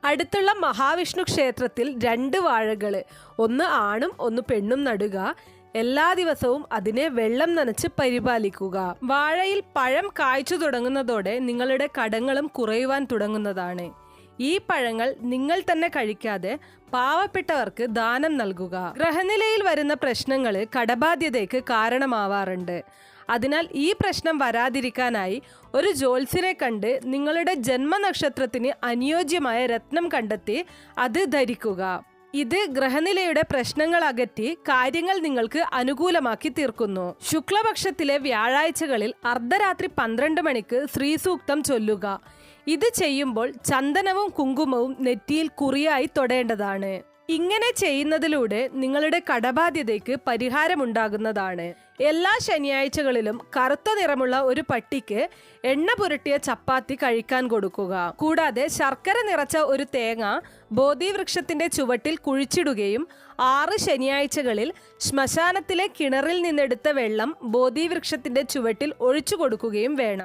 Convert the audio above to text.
അടുത്തുള്ള മഹാവിഷ്ണു ക്ഷേത്രത്തിൽ 2 വാഴകൾ, ഒന്ന് ആണും ഒന്ന് പെണ്ണും നടുക. എല്ലാ ദിവസവും അതിനെ വെള്ളം നനച്ച് പരിപാലിക്കുക. വാഴയിൽ പഴം കായ്ച്ചു തുടങ്ങുന്നതോടെ നിങ്ങളുടെ കടങ്ങളും കുറയുവാൻ തുടങ്ങുന്നതാണ്. ഈ പഴങ്ങൾ നിങ്ങൾ തന്നെ കഴിക്കാതെ പാവപ്പെട്ടവർക്ക് ദാനം നൽകുക. ഗ്രഹനിലയിൽ വരുന്ന പ്രശ്നങ്ങൾ കടബാധ്യതയ്ക്ക് കാരണമാവാറുണ്ട്. അതിനാൽ ഈ പ്രശ്നം വരാതിരിക്കാനായി ഒരു ജ്യോത്സ്യനെ കണ്ട് നിങ്ങളുടെ ജന്മനക്ഷത്രത്തിന് അനുയോജ്യമായ രത്നം കണ്ടെത്തി അത് ധരിക്കുക. ഇത് ഗ്രഹനിലയുടെ പ്രശ്നങ്ങൾ അകറ്റി കാര്യങ്ങൾ നിങ്ങൾക്ക് അനുകൂലമാക്കി തീർക്കുന്നു. ശുക്ലപക്ഷത്തിലെ വ്യാഴാഴ്ചകളിൽ അർദ്ധരാത്രി 12 മണിക്ക് ശ്രീസൂക്തം ചൊല്ലുക. ഇത് ചെയ്യുമ്പോൾ ചന്ദനവും കുങ്കുമവും നെറ്റിയിൽ കുറിയായി തൊടേണ്ടതാണ്. ഇങ്ങനെ ചെയ്യുന്നതിലൂടെ നിങ്ങളുടെ കടബാധ്യതയ്ക്ക് പരിഹാരമുണ്ടാകുന്നതാണ്. എല്ലാ ശനിയാഴ്ചകളിലും കറുത്ത നിറമുള്ള ഒരു പട്ടിക്ക് എണ്ണ പുരട്ടിയ ചപ്പാത്തി കഴിക്കാൻ കൊടുക്കുക. കൂടാതെ ശർക്കര നിറച്ച ഒരു തേങ്ങ ബോധിവൃക്ഷത്തിന്റെ ചുവട്ടിൽ കുഴിച്ചിടുകയും 6 ശനിയാഴ്ചകളിൽ ശ്മശാനത്തിലെ കിണറിൽ നിന്നെടുത്ത വെള്ളം ബോധിവൃക്ഷത്തിന്റെ ചുവട്ടിൽ ഒഴിച്ചു കൊടുക്കുകയും വേണം.